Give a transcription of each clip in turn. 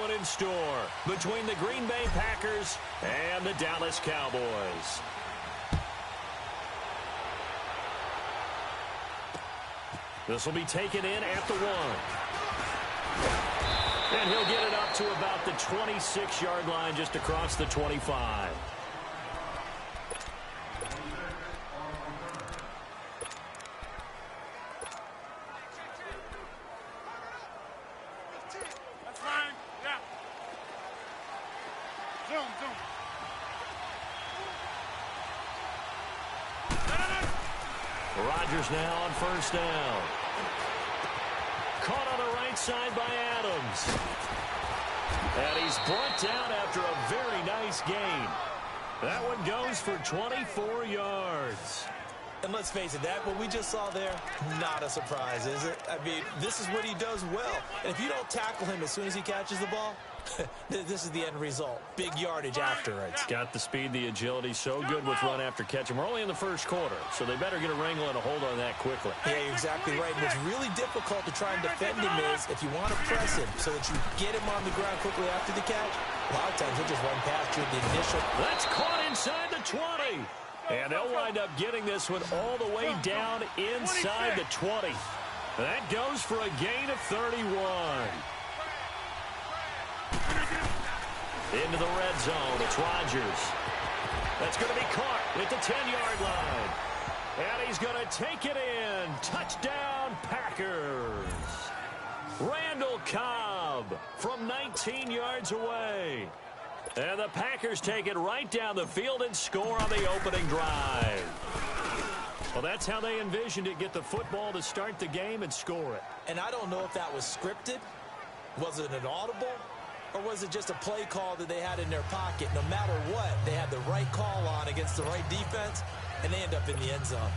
one in store between the Green Bay Packers and the Dallas Cowboys. This will be taken in at the 1. And he'll get it up to about the 26-yard line, just across the 25. That's fine. Yeah. Zoom. Rodgers now on first down. Caught on the right side by Adams. And he's brought down after a very nice gain. That one goes for 24 yards. And let's face it, that what we just saw there, not a surprise, is it? I mean, this is what he does well. And if you don't tackle him as soon as he catches the ball, this is the end result. Big yardage after it. It's got the speed, the agility, so good with run after catch. And we're only in the first quarter, so they better get a wrangle and a hold on that quickly. Yeah, you're exactly right. And what's really difficult to try and defend him is if you want to press him so that you get him on the ground quickly after the catch, a lot of times he'll just run past you at the initial. That's caught inside the 20. And they'll wind up getting this one all the way down inside the 20. That goes for a gain of 31. Into the red zone, it's Rodgers. That's going to be caught at the 10-yard line. And he's going to take it in. Touchdown, Packers. Randall Cobb from 19 yards away. And the Packers take it right down the field and score on the opening drive. Well, that's how they envisioned it. Get the football to start the game and score it. And I don't know if that was scripted. Was it an audible? Or was it just a play call that they had in their pocket? No matter what, they had the right call on against the right defense, and they end up in the end zone.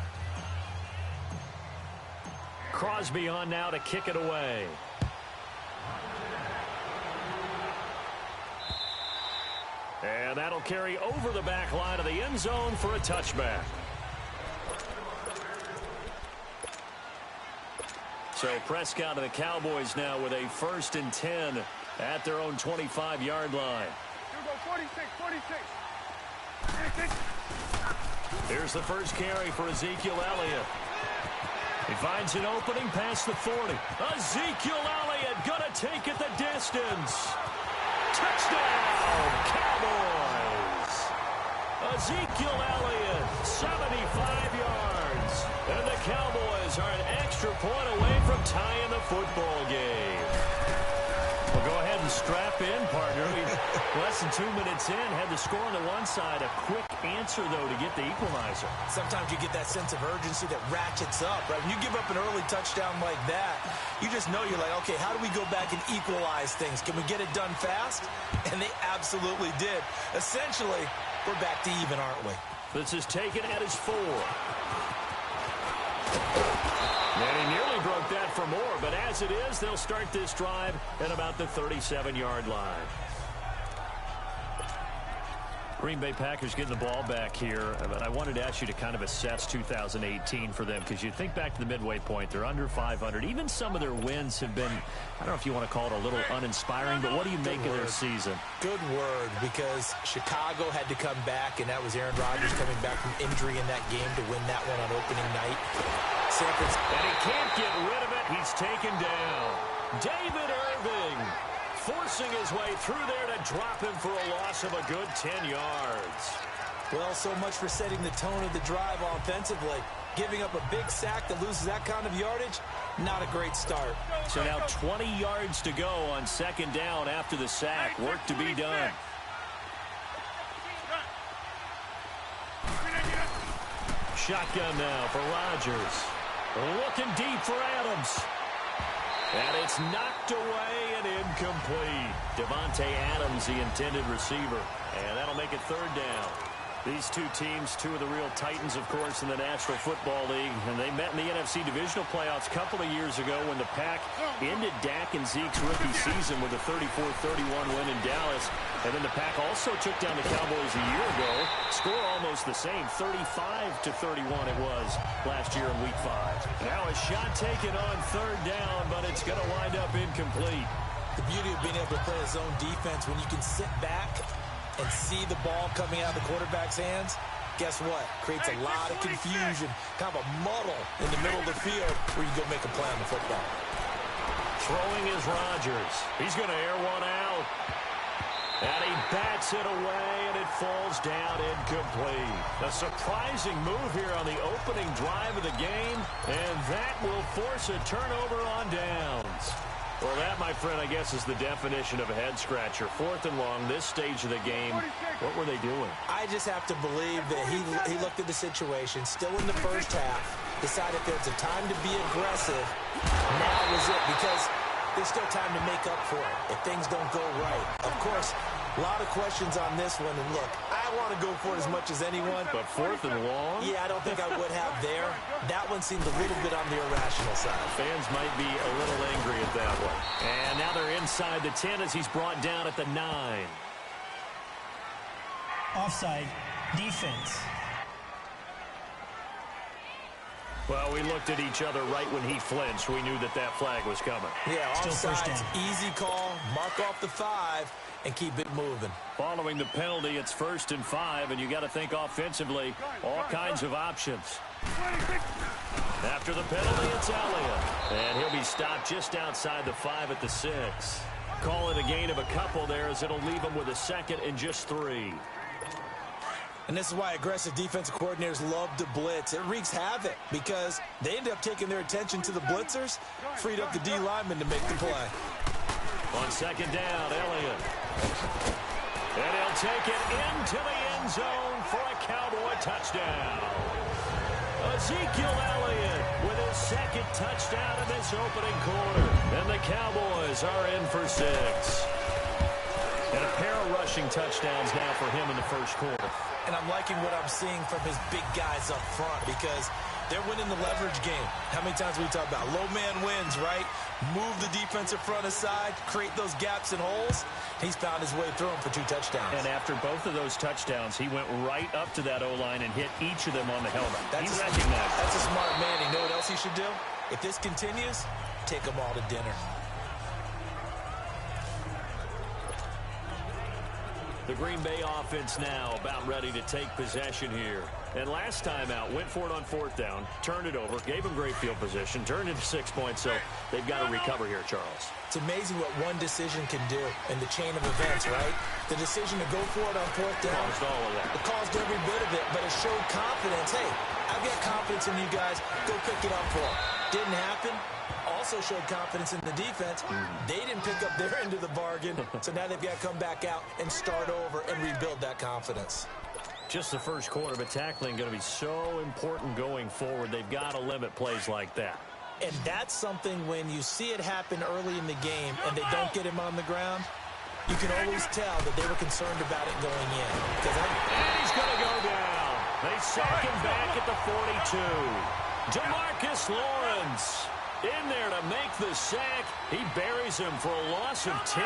Crosby on now to kick it away. And that'll carry over the back line of the end zone for a touchback. So Prescott and the Cowboys now with a 1st and 10 at their own 25-yard line. You go 46. Here's the first carry for Ezekiel Elliott. He finds an opening past the 40. Ezekiel Elliott gonna take it the distance. Touchdown, Cowboys! Ezekiel Elliott, 75 yards. And the Cowboys are an extra point away from tying the football game. Well, go ahead and strap in, partner. Less than 2 minutes in, had the score on the one side. A quick answer, though, to get the equalizer. Sometimes you get that sense of urgency that ratchets up, right? When you give up an early touchdown like that, you just know you're like, okay, how do we go back and equalize things? Can we get it done fast? And they absolutely did. Essentially, we're back to even, aren't we? This is taken at his 4. And he nearly broke that for more, but as it is, they'll start this drive at about the 37-yard line. Green Bay Packers getting the ball back here, but I wanted to ask you to kind of assess 2018 for them, because you think back to the midway point, they're under 500. Even some of their wins have been, I don't know if you want to call it a little uninspiring, but what do you make of their season? Good word, because Chicago had to come back, and that was Aaron Rodgers coming back from injury in that game to win that one on opening night. And he can't get rid of it. He's taken down. David Irving forcing his way through there to drop him for a loss of a good 10 yards. Well, so much for setting the tone of the drive offensively. Giving up a big sack that loses that kind of yardage, not a great start. So now 20 yards to go on 2nd down after the sack. Work to be done. Shotgun now for Rodgers. Looking deep for Adams. And it's knocked away and incomplete. Devontae Adams, the intended receiver. And that'll make it 3rd down. These two teams, two of the real titans, of course, in the National Football League. And they met in the NFC Divisional Playoffs a couple of years ago when the Pack ended Dak and Zeke's rookie season with a 34-31 win in Dallas. And then the Pack also took down the Cowboys a year ago. Score almost the same, 35-31 it was last year in Week 5. Now a shot taken on 3rd down, but it's going to wind up incomplete. The beauty of being able to play a zone defense when you can sit back and see the ball coming out of the quarterback's hands, guess what? Creates a lot of confusion, kind of a muddle in the middle of the field where you go make a play on the football. Throwing is Rodgers. He's going to air one out. And he bats it away, and it falls down incomplete. A surprising move here on the opening drive of the game, and that will force a turnover on downs. Well, that, my friend, I guess is the definition of a head-scratcher. 4th and long, this stage of the game. What were they doing? I just have to believe that he looked at the situation, still in the first half, decided there's a time to be aggressive. Now is it, because there's still time to make up for it if things don't go right. Of course, a lot of questions on this one. And look, I want to go for it as much as anyone. But 4th and long? Yeah, I don't think I would have there. That one seemed a little bit on the irrational side. Fans might be a little angry at that one. And now they're inside the 10 as he's brought down at the 9. Offside, defense. Well, we looked at each other right when he flinched. We knew that flag was coming. Yeah, Still first offsides, down. easy call, mark off the 5, and keep it moving. Following the penalty, it's 1st and 5, and you got to think offensively, all kinds of options. After the penalty, it's Elliott. And he'll be stopped just outside the 5 at the 6. Call it a gain of a couple there as it'll leave him with a 2nd and just 3. And this is why aggressive defensive coordinators love to blitz. It wreaks havoc because they end up taking their attention to the blitzers, freed up the D lineman to make the play. On 2nd down, Elliott. And he'll take it into the end zone for a Cowboy touchdown. Ezekiel Elliott with his 2nd touchdown in this opening quarter. And the Cowboys are in for 6. And a pair of rushing touchdowns now for him in the first quarter. And I'm liking what I'm seeing from his big guys up front because they're winning the leverage game. How many times we talk about low man wins, right? Move the defensive front aside, create those gaps and holes. He's found his way through them for 2 touchdowns. And after both of those touchdowns, he went right up to that O-line and hit each of them on the helmet. He recognized. That's a smart man. You know what else he should do? If this continues, take them all to dinner. The Green Bay offense now about ready to take possession here. And last time out, went for it on 4th down, turned it over, gave them great field position, turned into 6 points, so they've got to recover here, Charles. It's amazing what one decision can do in the chain of events, right? The decision to go for it on 4th down. Caused all of that. It caused every bit of it, but it showed confidence. Hey, I've got confidence in you guys. Go pick it up for them. Didn't happen. Also showed confidence in the defense. They didn't pick up their end of the bargain, so now they've got to come back out and start over and rebuild that confidence. Just the first quarter, but tackling going to be so important going forward. They've got to limit plays like that. And that's something when you see it happen early in the game and they don't get him on the ground, you can always tell that they were concerned about it going in. And he's going to go down. They sack him back at the 42. DeMarcus Lawrence in there to make the sack. He buries him for a loss of 10.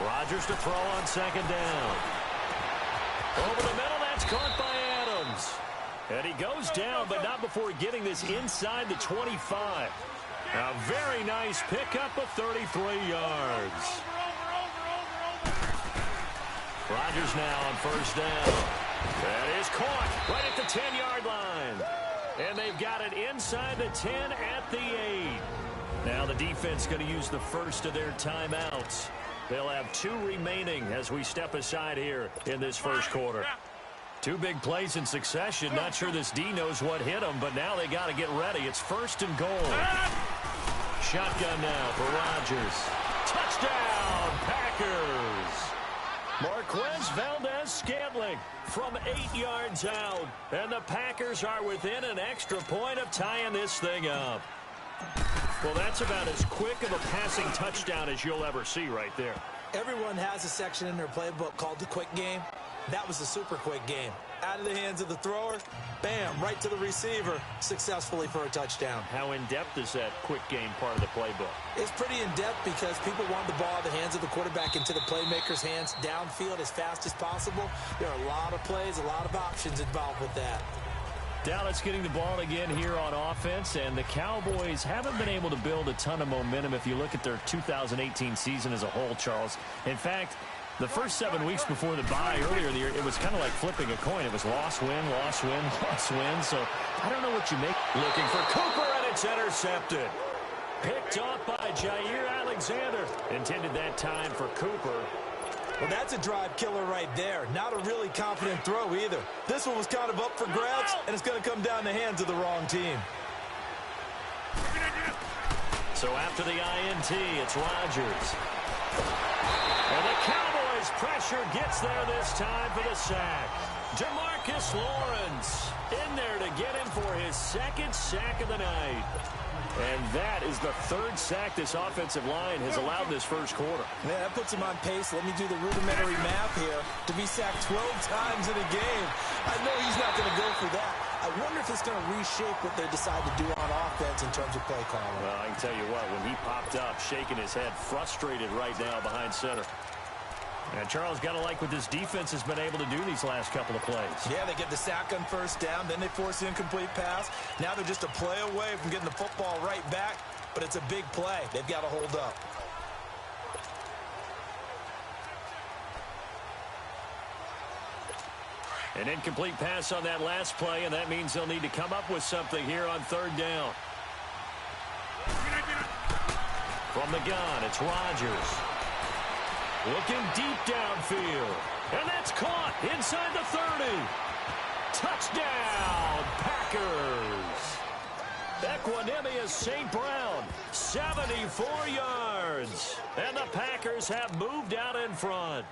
Rodgers to throw on 2nd down. Over the middle, that's caught by Adams. And he goes down, but not before getting this inside the 25. A very nice pickup of 33 yards. Rodgers now on 1st down. That is caught right at the 10-yard line. And they've got it inside the 10 at the 8. Now the defense going to use the first of their timeouts. They'll have 2 remaining as we step aside here in this first quarter. 2 big plays in succession. Not sure this D knows what hit them, but now they got to get ready. It's 1st and goal. Shotgun now for Rodgers. Touchdown, Packers. Marquez Valdez-Scantling from 8 yards out. And the Packers are within an extra point of tying this thing up. Well, that's about as quick of a passing touchdown as you'll ever see right there. Everyone has a section in their playbook called the quick game. That was a super quick game. Out of the hands of the thrower, bam, right to the receiver, successfully for a touchdown. How in-depth is that quick game part of the playbook? It's pretty in-depth because people want the ball out of the hands of the quarterback into the playmaker's hands downfield as fast as possible. There are a lot of plays, a lot of options involved with that. Dallas getting the ball again here on offense, and the Cowboys haven't been able to build a ton of momentum if you look at their 2018 season as a whole, Charles. In fact, the first 7 weeks before the bye earlier in the year, it was kind of like flipping a coin. It was loss, win, loss, win, loss, win. So I don't know what you make. Looking for Cooper, and it's intercepted. Picked off by Jair Alexander. Intended that time for Cooper. Well, that's a drive killer right there. Not a really confident throw either. This one was kind of up for grabs, and it's going to come down the hands of the wrong team. So after the INT, it's Rodgers. And the Cowboys pressure gets there this time for the sack. DeMarcus Lawrence in there to get him for his second sack of the night. And that is the third sack this offensive line has allowed this first quarter. Man, that puts him on pace. Let me do the rudimentary math here. To be sacked 12 times in a game. I know he's not going to go for that. I wonder if it's going to reshape what they decide to do on offense in terms of play calling. Well, I can tell you what, when he popped up, shaking his head, frustrated right now behind center. And Charles, got to like what this defense has been able to do these last couple of plays. Yeah, they get the sack on first down, then they force the incomplete pass. Now they're just a play away from getting the football right back, but it's a big play. They've got to hold up. An incomplete pass on that last play, and that means they'll need to come up with something here on third down. From the gun, it's Rodgers. Looking deep downfield. And that's caught inside the 30. Touchdown, Packers. Equanimous St. Brown, 74 yards. And the Packers have moved out in front.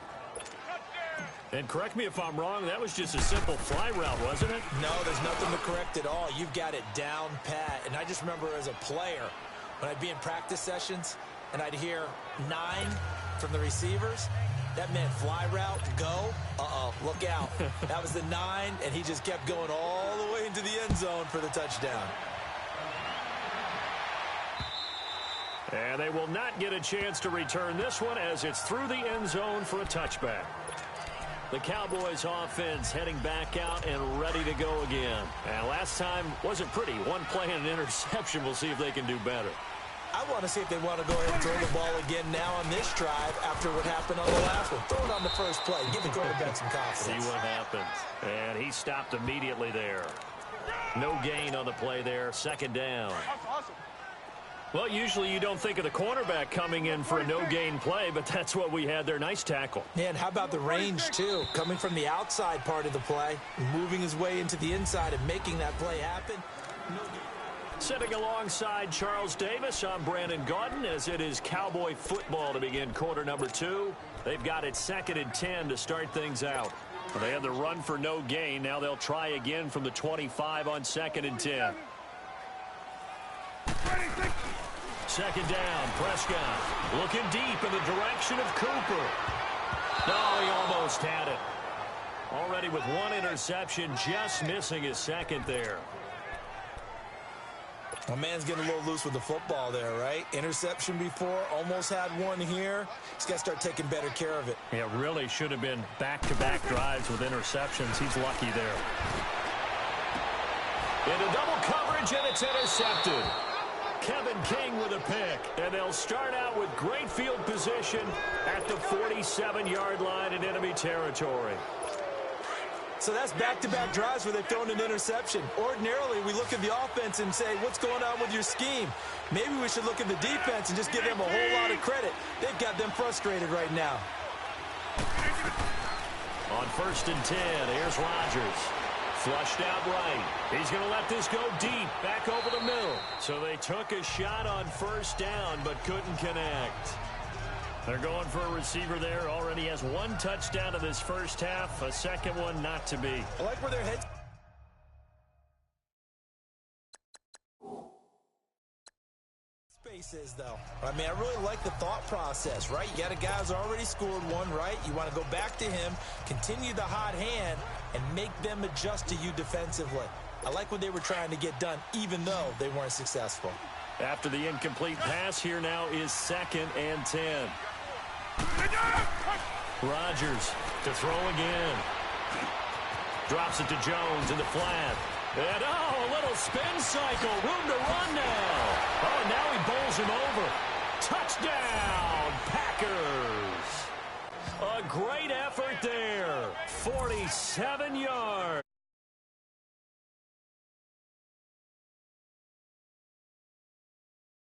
And correct me if I'm wrong, that was just a simple fly route, wasn't it? No, there's nothing to correct at all. You've got it down pat. And I just remember as a player, when I'd be in practice sessions, and I'd hear 9 from the receivers, that meant fly route, go, look out. That was the 9, and he just kept going all the way into the end zone for the touchdown. And they will not get a chance to return this one as it's through the end zone for a touchback. The Cowboys offense heading back out and ready to go again. And last time wasn't pretty. One play and an interception. We'll see if they can do better. I want to see if they want to go ahead and throw the ball again now on this drive after what happened on the last one. Throw it on the first play. Give the quarterback some confidence. See what happens. And he stopped immediately there. No gain on the play there. Second down. Well, usually you don't think of the cornerback coming in for a no-gain play, but that's what we had there. Nice tackle. Yeah, and how about the range, too? Coming from the outside part of the play, moving his way into the inside and making that play happen. Sitting alongside Charles Davis, I'm Brandon Gaudin, as it is Cowboy football to begin quarter number 2. They've got it 2nd and 10 to start things out. They had the run for no gain. Now they'll try again from the 25 on 2nd and 10. Second down, Prescott looking deep in the direction of Cooper. No, he almost had it. Already with one interception, just missing his second there. My man's getting a little loose with the football there, right? Interception before, almost had one here. He's got to start taking better care of it. Yeah, really should have been back-to-back drives with interceptions. He's lucky there. Into double coverage, and it's intercepted. Kevin King with a pick, and they'll start out with great field position at the 47-yard line in enemy territory. So that's back-to-back drives where they've thrown an interception. Ordinarily, we look at the offense and say, what's going on with your scheme? Maybe we should look at the defense and just give them a whole lot of credit. They've got them frustrated right now. On 1st and 10, here's Rodgers. Flushed out right. He's going to let this go deep, back over the middle. So they took a shot on first down, but couldn't connect. They're going for a receiver there. Already has one touchdown in this first half. A second one not to be. I like where their heads... Space is, though. I mean, I really like the thought process, right? You got a guy who's already scored one, right? You want to go back to him, continue the hot hand, and make them adjust to you defensively. I like what they were trying to get done, even though they weren't successful. After the incomplete pass, here now is 2nd and 10. Rodgers to throw again. Drops it to Jones in the flat. And, a little spin cycle. Room to run now. Oh, and now he bowls him over. Touchdown, Packers. A great effort there. 47 yards.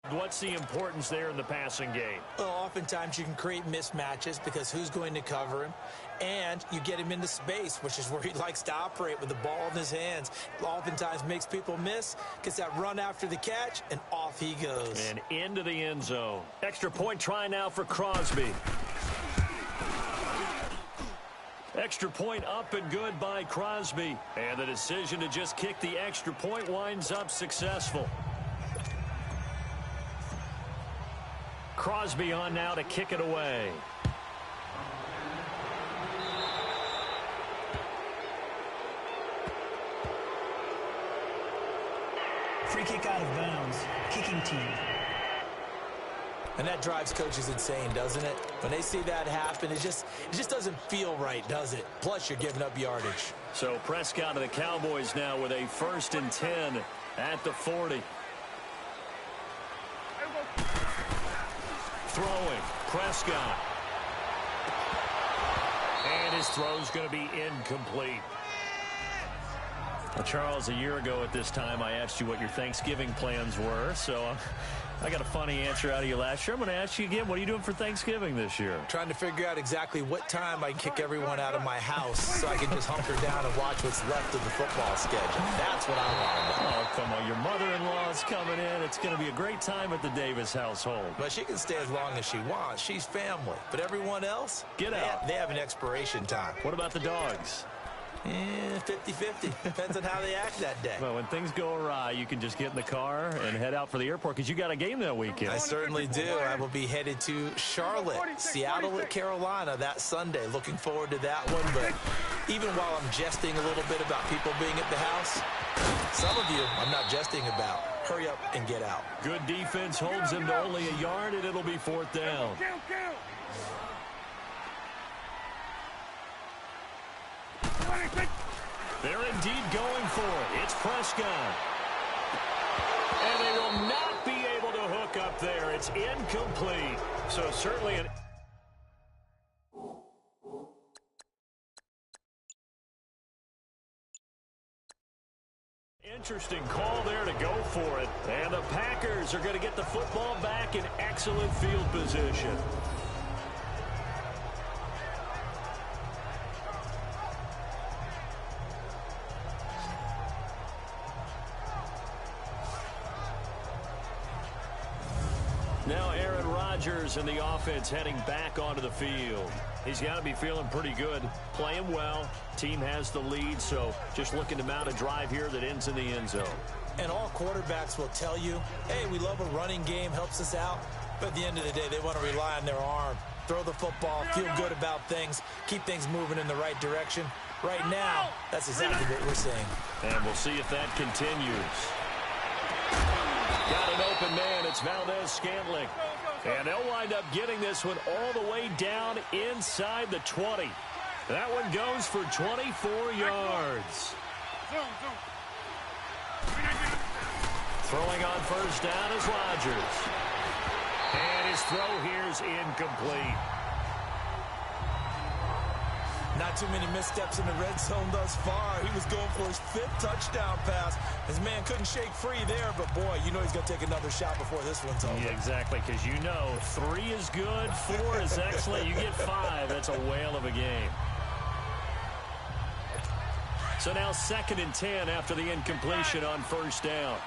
What's the importance there in the passing game? Well, oftentimes you can create mismatches because who's going to cover him? And you get him into space, which is where he likes to operate with the ball in his hands. Oftentimes makes people miss, gets that run after the catch, and off he goes. And into the end zone. Extra point try now for Crosby. Extra point up and good by Crosby. And the decision to just kick the extra point winds up successful. Crosby on now to kick it away. Free kick out of bounds. Kicking team. And that drives coaches insane, doesn't it? When they see that happen, it just doesn't feel right, does it? Plus, you're giving up yardage. So Prescott of the Cowboys now with a 1st and 10 at the 40. Throwing, Prescott. And his throw's going to be incomplete. Well, Charles, a year ago at this time, I asked you what your Thanksgiving plans were, so I got a funny answer out of you last year. I'm going to ask you again, what are you doing for Thanksgiving this year? Trying to figure out exactly what time I can kick everyone out of my house so I can just hunker down and watch what's left of the football schedule. That's what I want to know. Oh, come on. Your mother-in-law's coming in. It's going to be a great time at the Davis household. But she can stay as long as she wants. She's family. But everyone else, get out. They have an expiration time. What about the dogs? 50-50. Depends on how they act that day. Well, when things go awry, you can just get in the car and head out for the airport because you got a game that weekend. I certainly do. I will be headed to Charlotte, Seattle at Carolina that Sunday. Looking forward to that one. But even while I'm jesting a little bit about people being at the house, some of you I'm not jesting about. Hurry up and get out. Good defense holds him to only a yard, and it'll be 4th down. They're indeed going for it. It's Prescott. And they will not be able to hook up there. It's incomplete. So certainly an interesting call there to go for it. And the Packers are going to get the football back in excellent field position. Now Aaron Rodgers and the offense heading back onto the field. He's got to be feeling pretty good, playing well. Team has the lead, so just looking to mount a drive here that ends in the end zone. And all quarterbacks will tell you, hey, we love a running game, helps us out. But at the end of the day, they want to rely on their arm. Throw the football, feel good about things, keep things moving in the right direction. Right now, that's exactly what we're seeing. And we'll see if that continues. Got an open man. It's Valdez-Scantling. And they'll wind up getting this one all the way down inside the 20. That one goes for 24 yards. Throwing on 1st down is Rodgers. And his throw here is incomplete. Not too many missteps in the red zone thus far. He was going for his 5th touchdown pass. His man couldn't shake free there, but boy, you know he's going to take another shot before this one's over. Yeah, exactly, because you know 3 is good, 4 is excellent. You get 5, that's a whale of a game. So now 2nd and 10 after the incompletion on 1st down.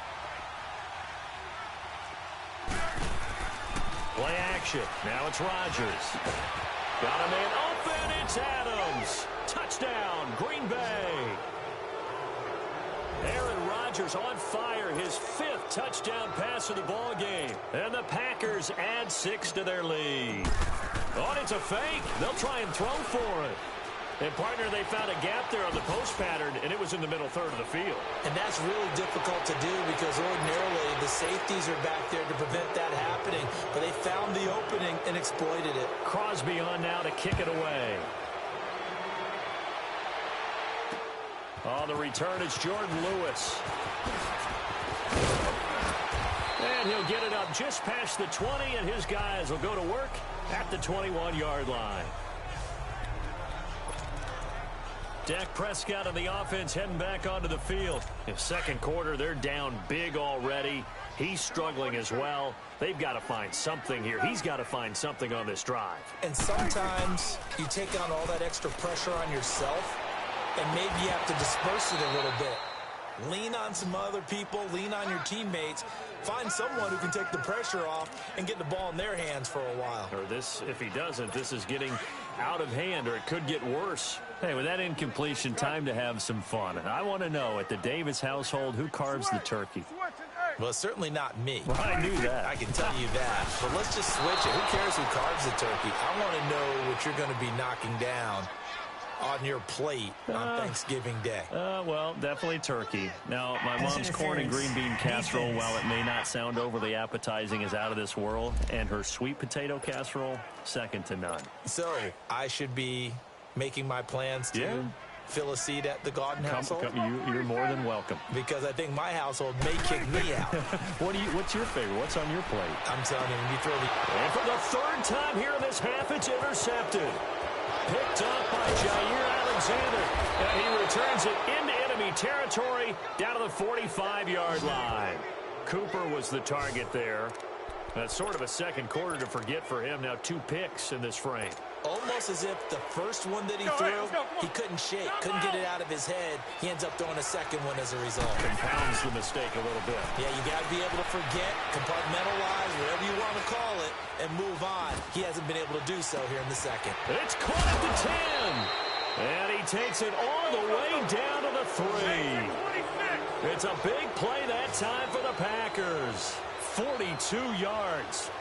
Play action. Now it's Rodgers. Got a man open. It's Adams. Touchdown, Green Bay. Aaron Rodgers on fire. His 5th touchdown pass of the ball game. And the Packers add 6 to their lead. Oh, it's a fake. They'll try and throw for it. And, partner, they found a gap there on the post pattern, and it was in the middle third of the field. And that's really difficult to do because ordinarily the safeties are back there to prevent that happening. But they found the opening and exploited it. Crosby on now to kick it away. On the return, it's Jordan Lewis. And he'll get it up just past the 20, and his guys will go to work at the 21-yard line. Dak Prescott and the offense heading back onto the field. In second quarter, they're down big already. He's struggling as well. They've got to find something here. He's got to find something on this drive. And sometimes you take on all that extra pressure on yourself, and maybe you have to disperse it a little bit. Lean on some other people. Lean on your teammates. Find someone who can take the pressure off and get the ball in their hands for a while. Or this, if he doesn't, this is getting out of hand, or it could get worse. Hey, with that incompletion, time to have some fun. And I want to know, at the Davis household, who carves the turkey? Well, it's certainly not me. Well, I knew that. I can tell you that. But let's just switch it. Who cares who carves the turkey? I want to know what you're going to be knocking down on your plate on Thanksgiving Day. Well, definitely turkey. Now, my mom's corn and green bean casserole, while it may not sound overly appetizing, is out of this world. And her sweet potato casserole, second to none. So, I should be making my plans to fill a seat at the Garden household? You're more than welcome. Because I think my household may kick me out. What's your favorite? What's on your plate? I'm telling you, when you throw the... And for the third time here in this half, it's intercepted. Picked up by Jair Alexander. And he returns it into enemy territory down to the 45-yard line. Cooper was the target there. That's sort of a second quarter to forget for him. Now 2 picks in this frame. Almost as if the first one that he threw, he couldn't shake, couldn't get it out of his head. He ends up throwing a second one as a result. Compounds the mistake a little bit. Yeah, you got to be able to forget, compartmentalize, whatever you want to call it, and move on. He hasn't been able to do so here in the second. It's caught at the 10. And he takes it all the way down to the 3. It's a big play that time for the Packers. 42 yards.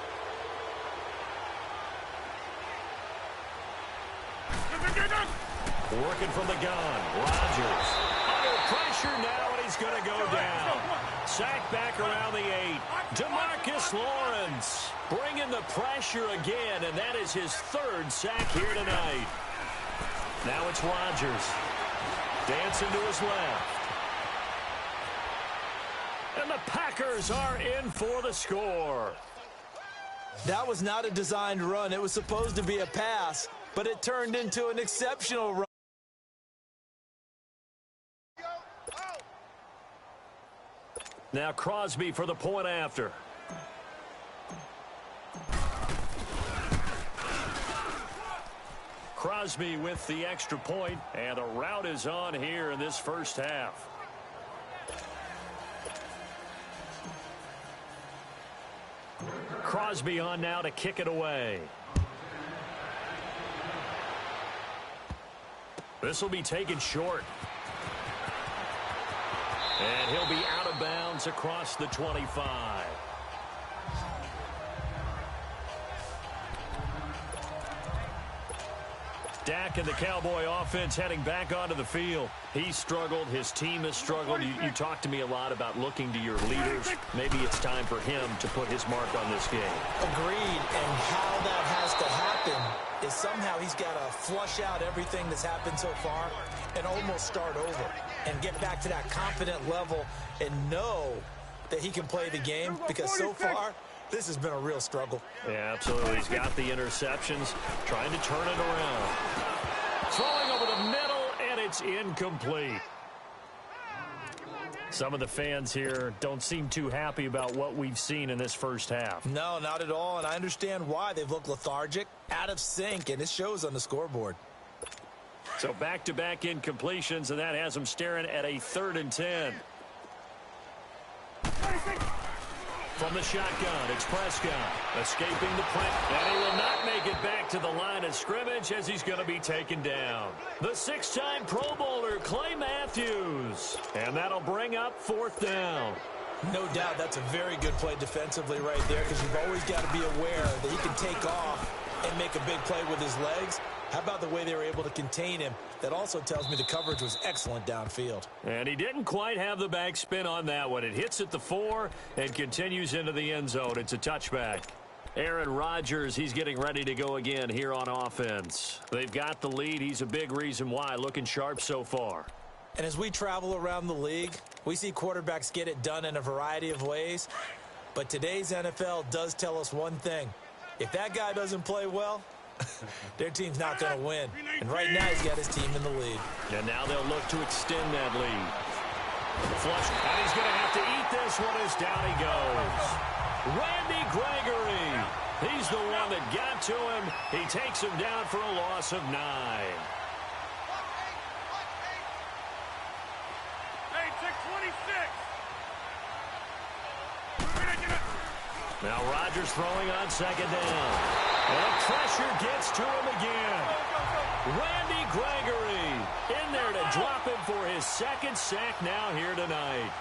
Working from the gun. Rodgers under pressure now, and he's going to go down. Sacked back around the 8. DeMarcus Lawrence bringing the pressure again, and that is his 3rd sack here tonight. Now it's Rodgers. Dancing to his left. And the Packers are in for the score. That was not a designed run. It was supposed to be a pass, but it turned into an exceptional run. Now Crosby for the point after. Crosby with the extra point, and the route is on here in this first half. Crosby on now to kick it away. This will be taken short. And he'll be out of bounds across the 25. Dak and the Cowboy offense heading back onto the field. He's struggled. His team has struggled. You talk to me a lot about looking to your leaders. Maybe it's time for him to put his mark on this game. Agreed. And how that has to happen is somehow he's got to flush out everything that's happened so far and almost start over and get back to that confident level and know that he can play the game, because so far this has been a real struggle. Yeah, absolutely. He's got the interceptions, trying to turn it around. Throwing over the middle, and it's incomplete. Some of the fans here don't seem too happy about what we've seen in this first half. No, not at all, and I understand why. They've looked lethargic, out of sync, and it shows on the scoreboard. So back-to-back incompletions, and that has them staring at a 3rd and 10. From the shotgun, it's Prescott escaping the print, and he will not make it back to the line of scrimmage as he's going to be taken down. The 6-time Pro Bowler, Clay Matthews, and that'll bring up 4th down. No doubt that's a very good play defensively right there, because you've always got to be aware that he can take off and make a big play with his legs. How about the way they were able to contain him? That also tells me the coverage was excellent downfield. And he didn't quite have the back spin on that one. It hits at the 4 and continues into the end zone. It's a touchback. Aaron Rodgers, he's getting ready to go again here on offense. They've got the lead. He's a big reason why. Looking sharp so far. And as we travel around the league, we see quarterbacks get it done in a variety of ways. But today's NFL does tell us one thing. If that guy doesn't play well, their team's not going to win. And right now, he's got his team in the lead. And now they'll look to extend that lead. Flush, and he's going to have to eat this one as down he goes. Randy Gregory. He's the one that got to him. He takes him down for a loss of 9. Hey, check 26. Now Rodgers throwing on second down. And pressure gets to him again. Randy Gregory in there to drop him for his second sack now here tonight.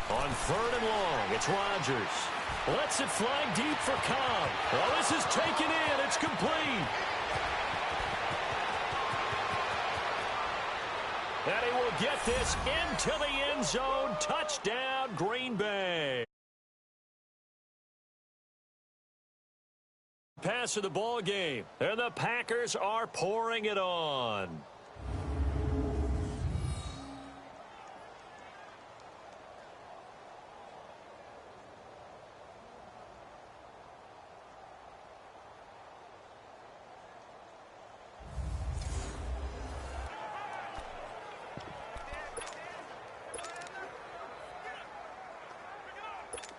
On 3rd and long, it's Rodgers. Lets it fly deep for Cobb. Well, this is taken in. It's complete. And he will get this into the end zone. Touchdown, Green Bay. Pass of the ball game, and the Packers are pouring it on.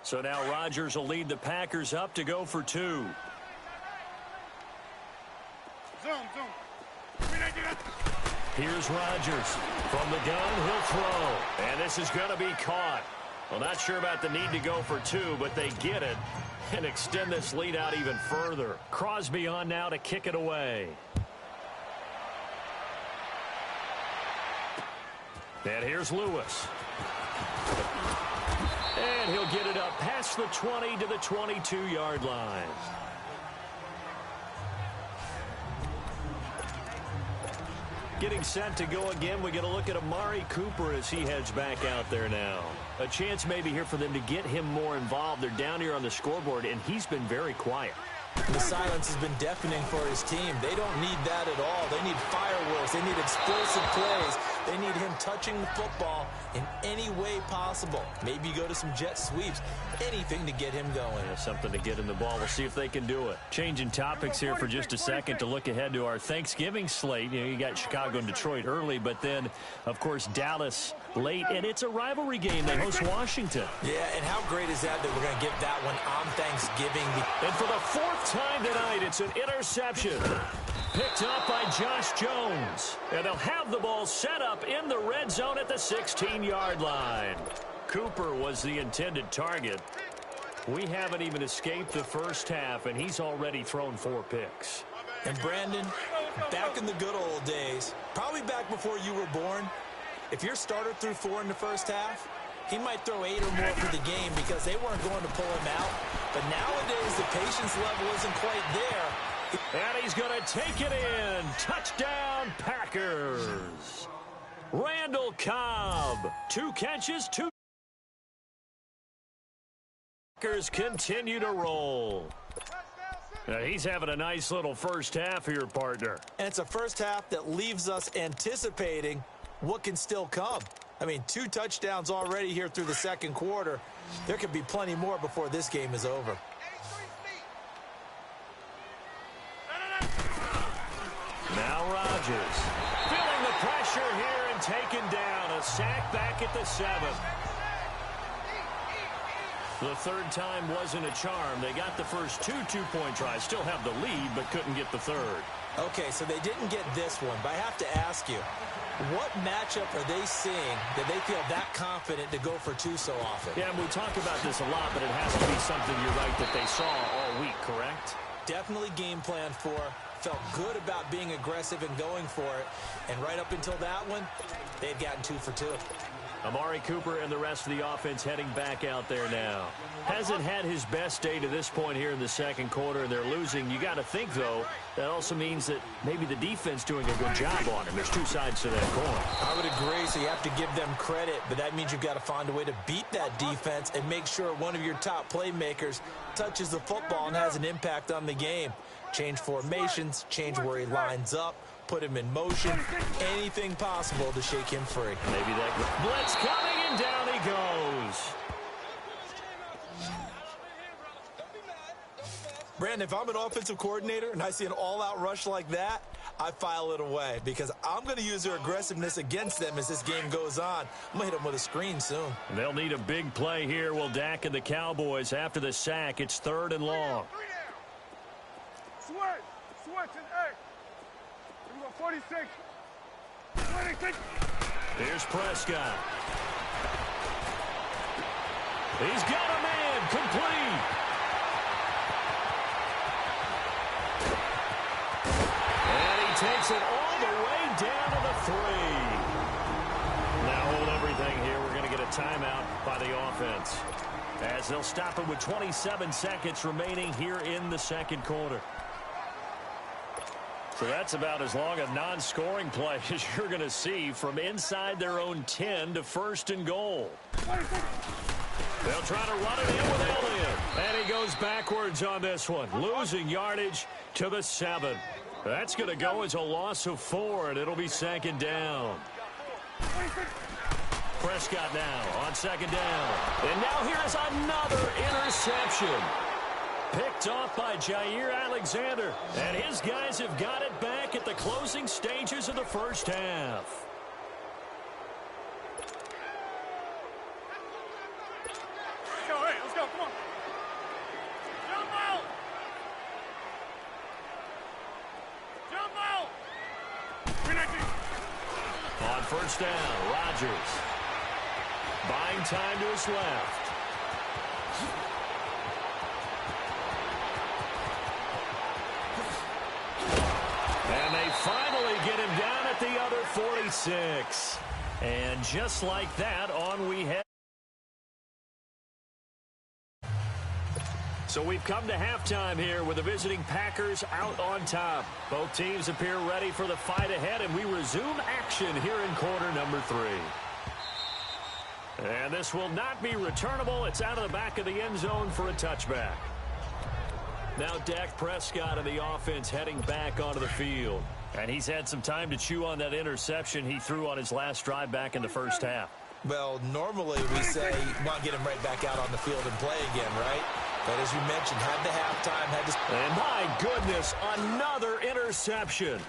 So now Rodgers will lead the Packers up to go for 2. Here's Rodgers. From the gun, he'll throw. And this is going to be caught. Well, not sure about the need to go for 2, but they get it and extend this lead out even further. Crosby on now to kick it away. And here's Lewis. And he'll get it up past the 20 to the 22-yard line. Getting set to go again. We get a look at Amari Cooper as he heads back out there now. A chance maybe here for them to get him more involved. They're down here on the scoreboard, and he's been very quiet. The silence has been deafening for his team. They don't need that at all. They need fireworks. They need explosive plays. They need him touching the football in any way possible. Maybe go to some jet sweeps. Anything to get him going. Yeah, something to get in the ball. We'll see if they can do it. Changing topics here for just a second to look ahead to our Thanksgiving slate. You know, you got Chicago and Detroit early, but then, of course, Dallas late. And it's a rivalry game. They host Washington. Yeah, and how great is that we're going to get that one on Thanksgiving. And for the 4th time tonight, it's an interception. Picked up by Josh Jones. And they'll have the ball set up in the red zone at the 16-yard line. Cooper was the intended target. We haven't even escaped the first half, and he's already thrown 4 picks. And Brandon, back in the good old days, probably back before you were born, if your starter threw 4 in the first half, he might throw 8 or more for the game because they weren't going to pull him out. But nowadays, the patience level isn't quite there. And he's going to take it in. Touchdown, Packers. Randall Cobb. 2 catches, 2. Packers continue to roll. Now, he's having a nice little first half here, partner. And it's a first half that leaves us anticipating what can still come. I mean, 2 touchdowns already here through the second quarter. There could be plenty more before this game is over. Now Rodgers feeling the pressure here and taken down. A sack back at the 7. The 3rd time wasn't a charm. They got the first 2 two-point tries. Still have the lead, but couldn't get the 3rd. Okay, so they didn't get this one, but I have to ask you, what matchup are they seeing that they feel that confident to go for 2 so often? Yeah, and we talk about this a lot, but it has to be something, you're right, that they saw all week, correct? Definitely game plan for. Felt good about being aggressive and going for it. And right up until that one, they had gotten 2 for 2. Amari Cooper and the rest of the offense heading back out there now. Hasn't had his best day to this point here in the second quarter, and they're losing. You got to think, though, that also means that maybe the defense doing a good job on him. There's 2 sides to that coin. I would agree, so you have to give them credit, but that means you've got to find a way to beat that defense and make sure one of your top playmakers touches the football and has an impact on the game. Change formations, change where he lines up, put him in motion, anything possible to shake him free. Maybe that blitz coming, and down he goes. Brandon, if I'm an offensive coordinator and I see an all-out rush like that, I file it away because I'm going to use their aggressiveness against them as this game goes on. I'm going to hit them with a screen soon. They'll need a big play here. Will Dak and the Cowboys after the sack. It's 3rd and long. Switch and egg. Here we go, 46. 26. Here's Prescott. He's got a man, complete. Takes it all the way down to the 3. Now hold everything here. We're going to get a timeout by the offense, as they'll stop it with 27 seconds remaining here in the second quarter. So that's about as long a non-scoring play as you're going to see from inside their own 10 to 1st and goal. They'll try to run it in with Elliott. And he goes backwards on this one, losing yardage to the 7. That's going to go as a loss of 4, and it'll be 2nd down. Prescott now on 2nd down. And now here is another interception. Picked off by Jair Alexander. And his guys have got it back at the closing stages of the first half. Let's go, hey, let's go, come on. Jump out! Jump out! 319. On 1st down, Rodgers. Buying time to his left. And they finally get him down at the other 46. And just like that, on we head. So we've come to halftime here with the visiting Packers out on top. Both teams appear ready for the fight ahead, and we resume action here in quarter number 3. And this will not be returnable. It's out of the back of the end zone for a touchback. Now Dak Prescott and the offense heading back onto the field. And he's had some time to chew on that interception he threw on his last drive back in the first half. Well, normally we say you want to get him right back out on the field and play again, right? But as you mentioned, had the halftime, had to... And my goodness, another interception.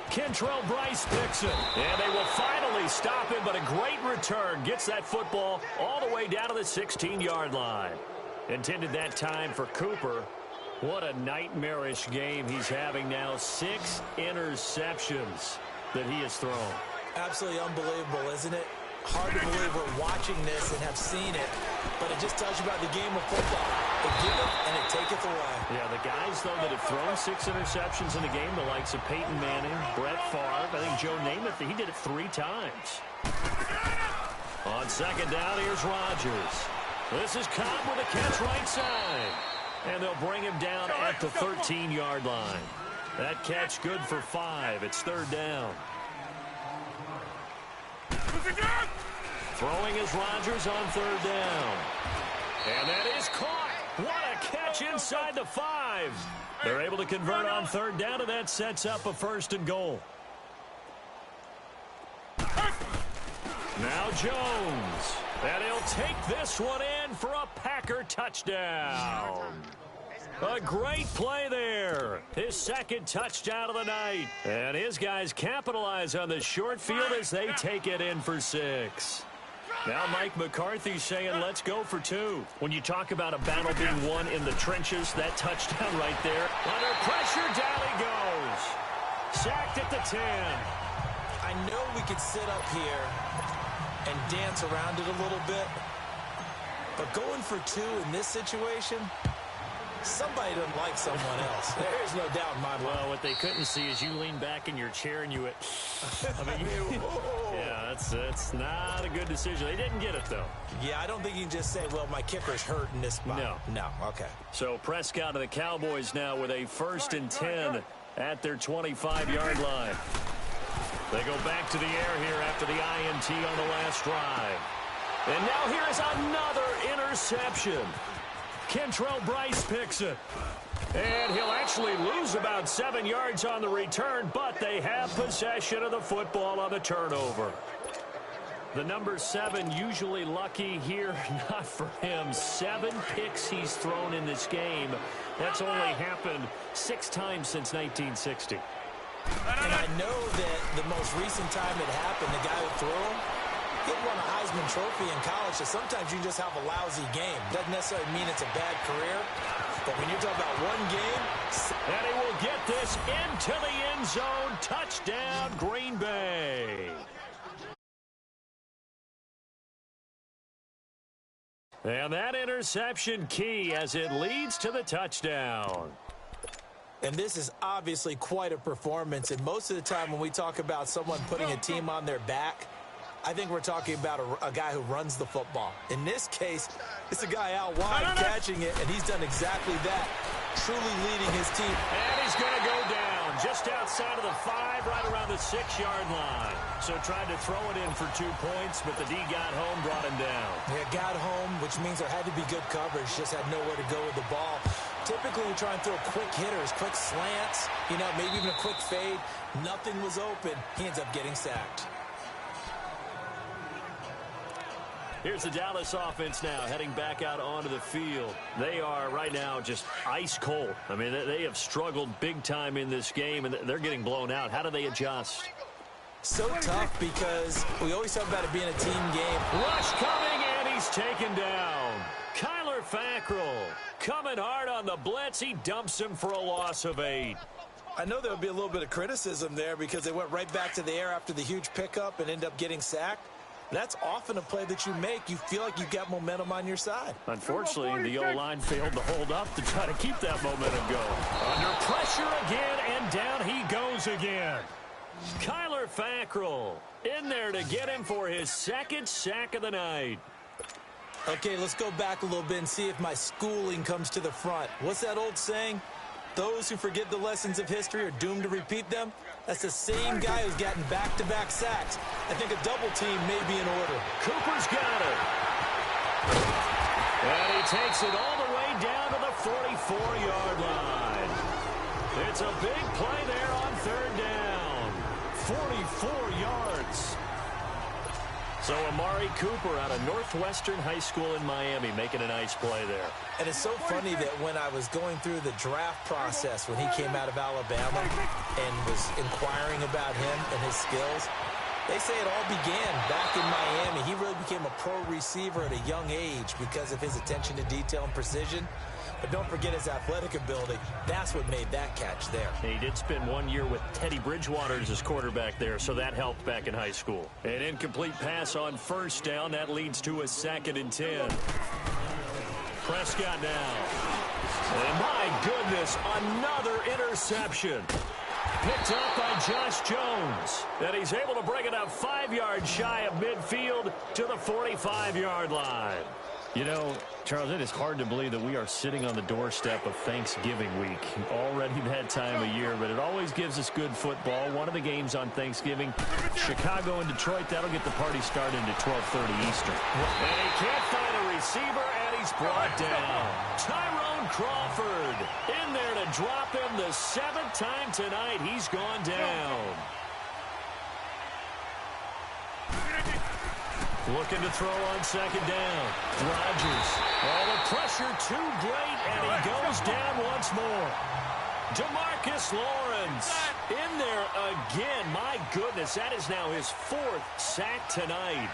Kentrell Bryce picks it. And they will finally stop him, but a great return. Gets that football all the way down to the 16-yard line. Intended that time for Cooper. What a nightmarish game he's having now. 6 interceptions that he has thrown. Absolutely unbelievable, isn't it? Hard to believe we're watching this and have seen it, but it just tells you about the game of football. It giveth and it taketh away. Yeah, the guys, though, that have thrown 6 interceptions in a game, the likes of Peyton Manning, Brett Favre, I think Joe Namath, he did it 3 times. On 2nd down, here's Rodgers. This is Cobb with a catch right side. And they'll bring him down at the 13-yard line. That catch good for 5. It's 3rd down. Throwing is Rodgers on 3rd down. And that is caught. What a catch inside the 5. They're able to convert on 3rd down, and that sets up a 1st and goal. Now Jones. And he'll take this one in for a Packer touchdown. A great play there. His 2nd touchdown of the night. And his guys capitalize on the short field as they take it in for 6. Now Mike McCarthy saying, let's go for 2. When you talk about a battle being won in the trenches, that touchdown right there. Under pressure, down he goes. Sacked at the 10. I know we could sit up here and dance around it a little bit, but going for 2 in this situation, somebody doesn't like someone else. There's no doubt in my mind. Well, what they couldn't see is you lean back in your chair and you went, I mean, yeah, that's not a good decision. They didn't get it, though. Yeah, I don't think you can just say, well, my kicker's hurt in this spot. No, okay. So Prescott and the Cowboys now with a 1st and 10 at their 25-yard line. They go back to the air here after the INT on the last drive. And now here is another interception. Kentrell Bryce picks it. And he'll actually lose about 7 yards on the return, but they have possession of the football on the turnover. The number 7 usually lucky here, not for him. 7 picks he's thrown in this game. That's only happened 6 times since 1960. And I know that the most recent time it happened, the guy who threw him, he won a Heisman Trophy in college, so sometimes you just have a lousy game. Doesn't necessarily mean it's a bad career, but when you're talking about one game... And he will get this into the end zone. Touchdown, Green Bay. And that interception key as it leads to the touchdown. And this is obviously quite a performance, and most of the time when we talk about someone putting a team on their back, I think we're talking about a guy who runs the football. In this case, it's a guy out wide catching it, and he's done exactly that, truly leading his team. And he's going to go down just outside of the 5, right around the 6-yard line. So tried to throw it in for 2 points, but the D got home, brought him down. Yeah, got home, which means there had to be good coverage, just had nowhere to go with the ball. Typically, we try and throw quick hitters, quick slants, maybe even a quick fade. Nothing was open. He ends up getting sacked. Here's the Dallas offense now heading back out onto the field. They are right now just ice cold. I mean, they have struggled big time in this game, and they're getting blown out. How do they adjust? So tough because we always talk about it being a team game. Rush coming, and he's taken down. Kyler Fackrell coming hard on the blitz. He dumps him for a loss of 8. I know there'll be a little bit of criticism there because they went right back to the air after the huge pickup and end up getting sacked. That's often a play that you make. You feel like you've got momentum on your side. Unfortunately, the O-line failed to hold up to try to keep that momentum going. Under pressure again, and down he goes again. Kyler Fackrell in there to get him for his 2nd sack of the night. Okay, let's go back a little bit and see if my schooling comes to the front. What's that old saying? Those who forget the lessons of history are doomed to repeat them. That's the same guy who's gotten back-to-back sacks. I think a double team may be in order. Cooper's got it. And he takes it all the way down to the 44-yard line. It's a big play there on 3rd down. 44 yards. So Amari Cooper out of Northwestern High School in Miami making a nice play there. And it's so funny that when I was going through the draft process when he came out of Alabama and was inquiring about him and his skills, they say it all began back in Miami. He really became a pro receiver at a young age because of his attention to detail and precision. But don't forget his athletic ability. That's what made that catch there. He did spend 1 year with Teddy Bridgewater as his quarterback there, so that helped back in high school. An incomplete pass on 1st down. That leads to a 2nd and 10. Prescott now. And my goodness, another interception. Picked up by Josh Jones. And he's able to bring it up 5 yards shy of midfield to the 45-yard line. You know, Charles, it is hard to believe that we are sitting on the doorstep of Thanksgiving week. Already that time of year, but it always gives us good football. One of the games on Thanksgiving, Chicago and Detroit, that'll get the party started into 12:30 Eastern. And he can't find a receiver, and he's brought down. Tyrone Crawford in there to drop him the 7th time tonight. He's gone down. Looking to throw on 2nd down. Rodgers. Oh, the pressure too great, and he goes down once more. DeMarcus Lawrence in there again. My goodness, that is now his 4th sack tonight.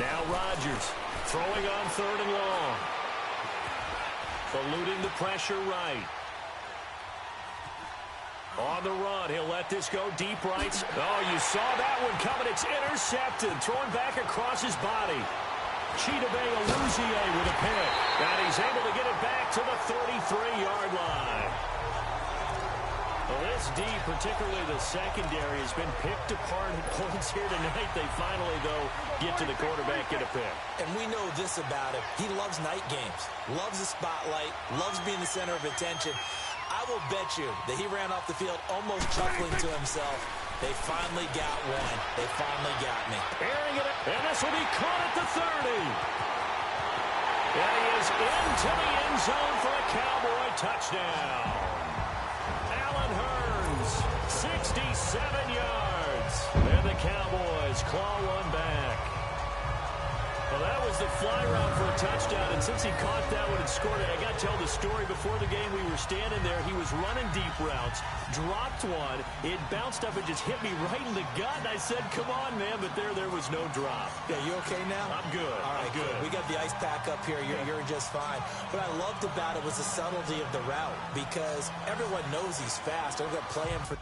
Now Rodgers throwing on 3rd and long. Eluding the pressure right. On the run, he'll let this go deep right. Oh, you saw that one coming. It's intercepted. Thrown back across his body. Chidobe Awuzie with a pick. And he's able to get it back to the 33-yard line. Well, this D, particularly the secondary, has been picked apart at points here tonight. They finally, though, get to the quarterback, get a pick. And we know this about him. He loves night games, loves the spotlight, loves being the center of attention. I will bet you that he ran off the field almost chuckling to himself. They finally got one. They finally got me. Airing it, and this will be caught at the 30. And he is into the end zone for a Cowboy touchdown. Allen Hurns, 67 yards. And the Cowboys claw one back. Well, that was the fly route for a touchdown, and since he caught that one and scored it, I got to tell the story. Before the game, we were standing there. He was running deep routes, dropped one. It bounced up and just hit me right in the gut, and I said, come on, man, but there was no drop. Yeah, you okay now? I'm good. All right, good. We got the ice pack up here. You're just fine. What I loved about it was the subtlety of the route, because everyone knows he's fast. They're going to play him for...